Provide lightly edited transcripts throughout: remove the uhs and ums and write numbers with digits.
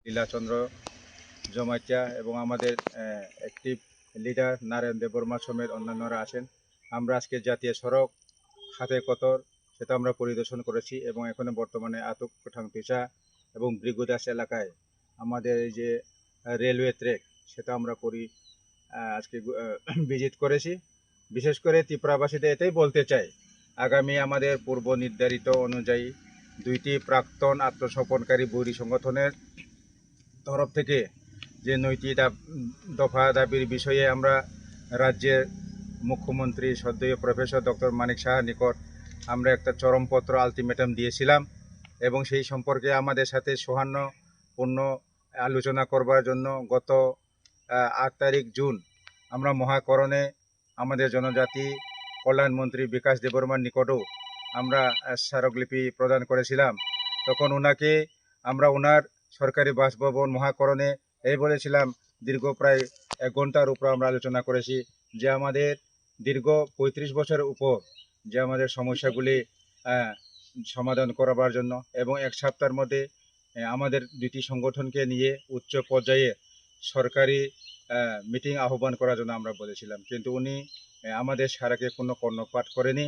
লীলাচন্দ্র জমাইত্যা এবং আমাদের active leader Narayan Debbarma সমেত অন্যান্যরা আছেন। আমরা আজকে জাতীয় সড়ক হাতে কতর সেটা আমরা পরিদর্শন করেছি এবং এখানে বর্তমানে আতক ঠাংপিসা এবং ব্রিগুদাস এলাকায় আমাদের এই যে রেলওয়ে ট্র্যাক সেটা আমরা আজকে ভিজিট করেছি। বিশেষ করে ত্রিপুরাবাসীদের এটাই বলতে চাই, আগামী আমাদের পূর্ব নির্ধারিত অনুযায়ী 2টি প্রাক্তন আত্মসমর্পণকারী বৈরী সংগঠনের তরফ থেকে যে 9টি দফা দাবির বিষয়ে আমরা রাজ্যের মুখ্যমন্ত্রী শ্রদ্ধেয় প্রফেসর ডক্টর মানিক সাহার নিকট আমরা একটা চরমপত্র আলটিমেটাম দিয়েছিলাম এবং সেই সম্পর্কে আমাদের সাথে সৌহার্দ্যপূর্ণ আলোচনা করবার জন্য গত 8 তারিখ জুন আমরা মহাকরণে আমাদের জনজাতি কল্যাণমন্ত্রী বিকাশ দেববর্মার নিকটও আমরা স্মারকলিপি প্রদান করেছিলাম। তখন ওনাকে আমরা ওনার সরকারি বাসভবন মহাকরণে এই বলেছিলাম, দীর্ঘ প্রায় 1 ঘন্টার উপর আমরা আলোচনা করেছি যে আমাদের দীর্ঘ 35 বছরের উপর যে আমাদের সমস্যাগুলি সমাধান করাবার জন্য এবং 1 সপ্তাহের মধ্যে আমাদের 2টি সংগঠনকে নিয়ে উচ্চ পর্যায়ে সরকারি মিটিং আহ্বান করার জন্য আমরা বলেছিলাম, কিন্তু উনি আমাদের সারাকে কোনো কর্ণপাত করেনি।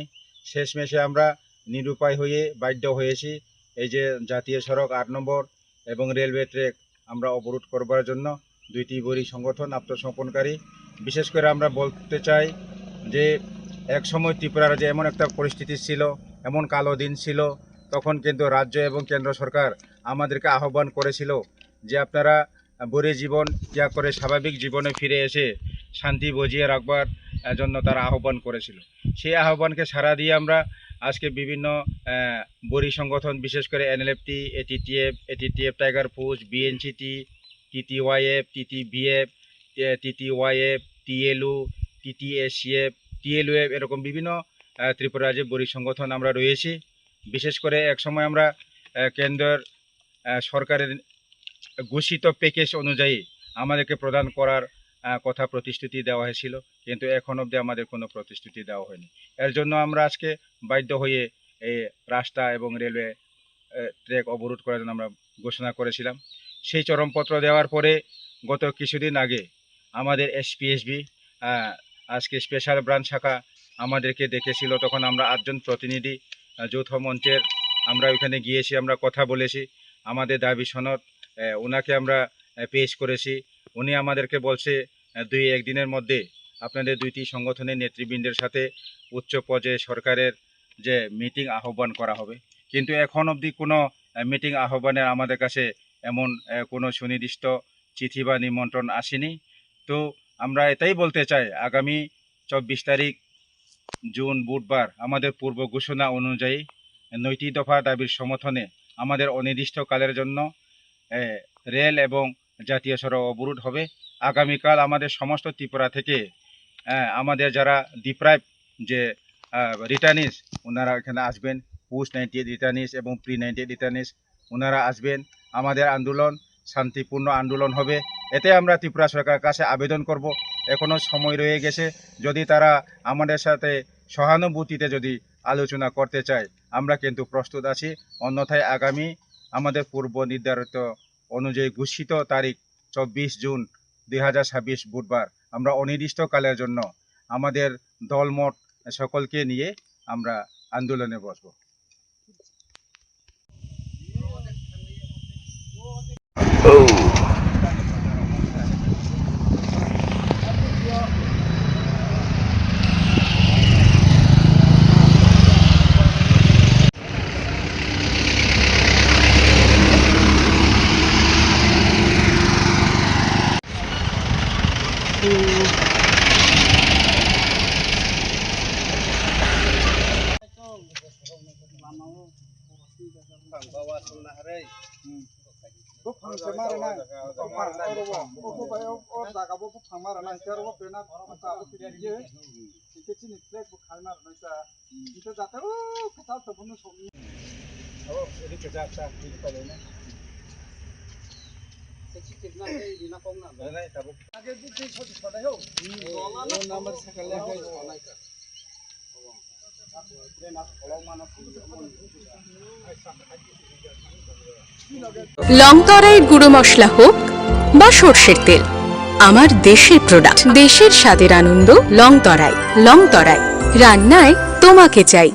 শেষমেশে আমরা নিরুপায় হয়ে বাধ্য হয়েছি এই যে জাতীয় সড়ক 8 নম্বর এবং রেলওয়ে ট্র্যাক আমরা অবরোধ করবার জন্য 2টি বৈরী সংগঠন আত্মসমর্পণকারী। বিশেষ করে আমরা বলতে চাই যে এক সময় ত্রিপুরা রাজ্যে এমন একটা পরিস্থিতি ছিল, এমন কালো দিন ছিল, তখন কিন্তু রাজ্য এবং কেন্দ্র সরকার আমাদেরকে আহ্বান করেছিল যে আপনারা বৈরী জীবন ত্যাগ করে স্বাভাবিক জীবনে ফিরে এসে শান্তি বজিয়ে রাখবার জন্য তারা আহ্বান করেছিল। সেই আহ্বানকে সাড়া দিয়ে আমরা আজকে বিভিন্ন বৈরী সংগঠন, বিশেষ করে এনএলএফটি, এটিটিএফ টাইগার ফোর্স, বিএনসিটি, টিটিওয়াইএফ, টিটিবিএফ, টিটিওয়াইএফ, টিএলইউ, টিটিএসিএফ, টিএলওএফ, এরকম বিভিন্ন ত্রিপুরা রাজ্যে বৈরী সংগঠন আমরা রয়েছি। বিশেষ করে একসময় আমরা কেন্দ্রের সরকারের ঘোষিত প্যাকেজ অনুযায়ী আমাদেরকে প্রদান করার কথা প্রতিশ্রুতি দেওয়া হয়েছিল, কিন্তু এখন অবধি আমাদের কোনো প্রতিশ্রুতি দেওয়া হয়নি। এর জন্য আমরা আজকে বাধ্য হয়ে এই রাস্তা এবং রেলওয়ে ট্র্যাক অবরোধ করার জন্য আমরা ঘোষণা করেছিলাম। সেই চরমপত্র দেওয়ার পরে গত কিছুদিন আগে আমাদের এসপিএসবি আজকে স্পেশাল ব্রাঞ্চ শাখা আমাদেরকে ডেকেছিল। তখন আমরা 8 জন প্রতিনিধি যৌথ মঞ্চের আমরা ওইখানে গিয়েছি, আমরা কথা বলেছি, আমাদের দাবি সনদ ওনাকে আমরা পেশ করেছি। উনি আমাদেরকে বলছে 2-1 দিনের মধ্যে আপনাদের 2টি সংগঠনের নেতৃবৃন্দের সাথে উচ্চ পর্যায়ে সরকারের যে মিটিং আহ্বান করা হবে, কিন্তু এখন অবধি কোনো মিটিং আহ্বানের আমাদের কাছে এমন কোনো সুনির্দিষ্ট চিঠি বা নিমন্ত্রণ আসেনি। তো আমরা এটাই বলতে চাই, আগামী 24 তারিখ জুন বুধবার আমাদের পূর্ব ঘোষণা অনুযায়ী 9টি দফা দাবির সমর্থনে আমাদের অনির্দিষ্টকালের জন্য রেল এবং জাতীয় সড়ক অবরোধ হবে। আগামীকাল আমাদের সমস্ত ত্রিপুরা থেকে আমাদের যারা ডিপ্রাইভ যে রিটার্নিস ওনারা এখানে আসবেন, পোস্ট 98 রিটার্নিস এবং প্রি 98 রিটার্নিস ওনারা আসবেন। আমাদের আন্দোলন শান্তিপূর্ণ আন্দোলন হবে। এতে আমরা ত্রিপুরা সরকারের কাছে আবেদন করব, এখনও সময় রয়ে গেছে, যদি তারা আমাদের সাথে সহানুভূতিতে যদি আলোচনা করতে চায় আমরা কিন্তু প্রস্তুত আছি। অন্যথায় আগামী আমাদের পূর্ব নির্ধারিত অনুযায়ী ঘোষিত তারিখ 24 জুন 2026 বুধবার আমরা অনির্দিষ্টকালের জন্য আমাদের দলমত সকলকে নিয়ে আমরা আন্দোলনে বসব। লংতরাই গুঁড়ো মশলা হোক বা সর্ষের তেল, আমার দেশের প্রোডাক্ট, দেশের স্বাদের আনন্দ। লংতরাই, লংতরাই রান্নায় তোমাকে চাই।